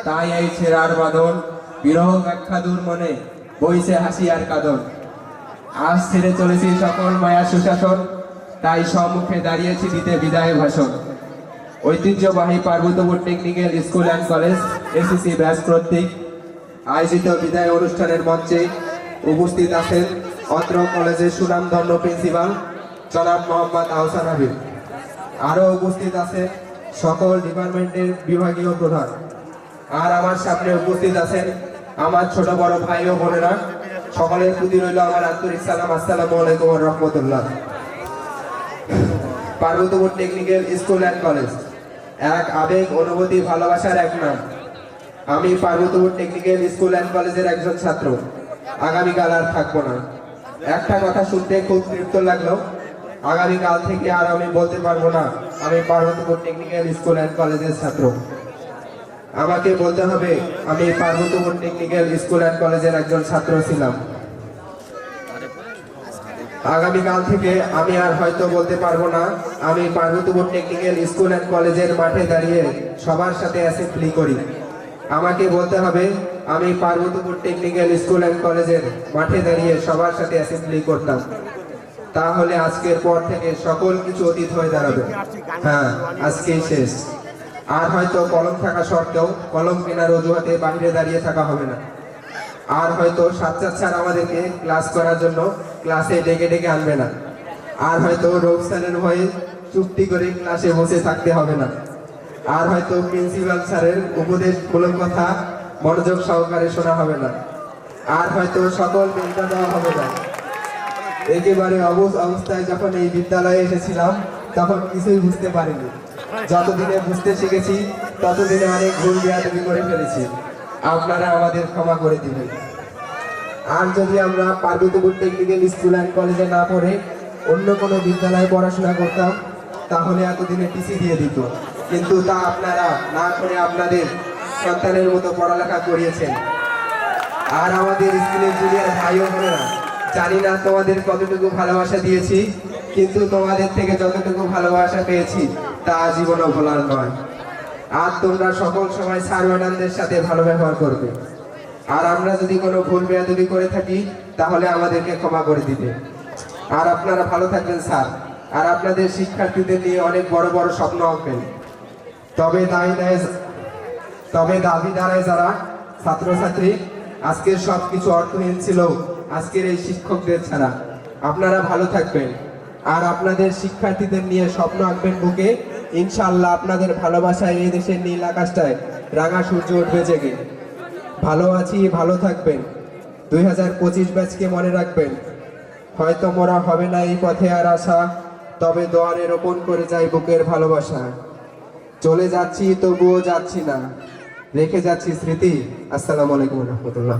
তাই এই ছেঁড়ার বাঁধন বিরহ ব্যাখ্যা দূর মনে বইছে হাসি আর কাঁদন। আজ ছেড়ে চলেছি সকল মায়া সুশাসন, তাই সম্মুখে দাঁড়িয়েছি দিতে বিদায় ভাষণ। ঐতিহ্যবাহী Parbatipur technical school and college ACC batch কর্তৃক আয়োজিত বিদায় অনুষ্ঠানের মঞ্চে উপস্থিত আছেন অত্র কলেজের সুনামধন্য প্রিন্সিপাল জনাব মোহাম্মদ আহসান হাবিব। আরও উপস্থিত আছেন সকল ডিপার্টমেন্টের বিভাগীয় প্রধান। আর আমার সামনে উপস্থিত আছেন আমার ছোট বড় ভাই ও বোনেরা। সকলের প্রতি রইল আমার আন্তরিক সালাম, আসসালামু আলাইকুম ওয়া রাহমাতুল্লাহ। Parbatipur technical school and college এক আবেগ, অনুভূতি, ভালোবাসার এক নাম। আমি পার্বতীপুর টেকনিক্যাল স্কুল অ্যান্ড কলেজের একজন ছাত্র। আগামীকাল আর থাকবো না। একটা কথা শুনতে খুব তৃপ্ত লাগলো, আগামীকাল থেকে আর আমি বলতে পারবো না আমি পার্বতীপুর টেকনিক্যাল স্কুল অ্যান্ড কলেজের ছাত্র। আমাকে বলতে হবে আমি পার্বতীপুর টেকনিক্যাল স্কুল অ্যান্ড কলেজের একজন ছাত্র ছিলাম। আগামীকাল থেকে আমি আর হয়তো বলতে পারবো না আমি পার্বতীপুর টেকনিক্যাল স্কুল অ্যান্ড কলেজের মাঠে দাঁড়িয়ে সবার সাথে অ্যাসেম্বলি করি। আমাকে বলতে হবে আমি পার্বতীপুর টেকনিক্যাল স্কুল অ্যান্ড কলেজের মাঠে দাঁড়িয়ে সবার সাথে অ্যাসেম্বলি করতাম। তাহলে আজকের পর থেকে সকল কিছু অতীত হয়ে দাঁড়াবে। হ্যাঁ, আজকেই শেষ। আর হয়তো কলম থাকা সত্ত্বেও কলম কেনার অজুহাতে বাইরে দাঁড়িয়ে থাকা হবে না। আর হয়তো সাজ্জাদ স্যার আমাদেরকে ক্লাস করার জন্য ক্লাসে ডেকে ডেকে আনবে না। আর হয়তো রৌফ স্যারের ভয়ে চুক্তি করে ক্লাসে বসে থাকতে হবে না। আর হয়তো প্রিন্সিপাল স্যারের উপদেশমূলক কথা মনোযোগ সহকারে শোনা হবে না। আর হয়তো সকল মেলটা দেওয়া হবে না। একেবারে অবুঝ অবস্থায় যখন এই বিদ্যালয়ে এসেছিলাম তখন কিছুই বুঝতে পারিনি। যতদিনে বুঝতে শিখেছি ততদিনে অনেক ভুল বেয়াদবি করে ফেলেছি। আপনারা আমাদের ক্ষমা করে দিবেন। আর যদি আমরা পার্বতীপুর টেকনিক্যাল স্কুল অ্যান্ড কলেজে না পড়ে অন্য কোনো বিদ্যালয়ে পড়াশোনা করতাম তাহলে এতদিনে টিসি দিয়ে দিত। কিন্তু তা আপনারা না করে আপনাদের সন্তানের মতো পড়ালেখা করিয়েছেন। আর আমাদের স্কুলের জুনিয়র ভাই ও বোনেরা, জানি না তোমাদের কতটুকু ভালোবাসা দিয়েছি, কিন্তু তোমাদের থেকে যতটুকু ভালোবাসা পেয়েছি তা জীবনও ভোলার নয়। আর তোমরা সকল সময় স্যার ম্যাডামদের সাথে ভালো ব্যবহার করবে। আর আমরা যদি কোনো ভুল বেয়াদবি করে থাকি তাহলে আমাদেরকে ক্ষমা করে দিবে। আর আপনারা ভালো থাকবেন স্যার। আর আপনাদের শিক্ষার্থীদের নিয়ে অনেক বড় বড় স্বপ্ন আঁকবেন। তবে দাবি দাঁড়ায় যারা ছাত্রছাত্রী, আজকের সব কিছু অর্থহীন ছিল আজকের এই শিক্ষকদের ছাড়া। আপনারা ভালো থাকবেন আর আপনাদের শিক্ষার্থীদের নিয়ে স্বপ্ন আঁকবেন বুকে। ইনশাআল্লাহ আপনাদের ভালোবাসায় এই দেশের নীল আকাশটায় রাঙা সূর্য উঠবে জেগে। ভালো আছি, ভালো থাকবেন। 2025 ব্যাচকে মনে রাখবেন। হয়তো মোরা হবে না এই পথে আর আশা, তবে দোয়ারে রোপণ করে যাই বুকের ভালোবাসা। চলে যাচ্ছি তবুও যাচ্ছি না, রেখে যাচ্ছি স্মৃতি। আসসালামু আলাইকুম ওয়া রাহমাতুল্লাহ।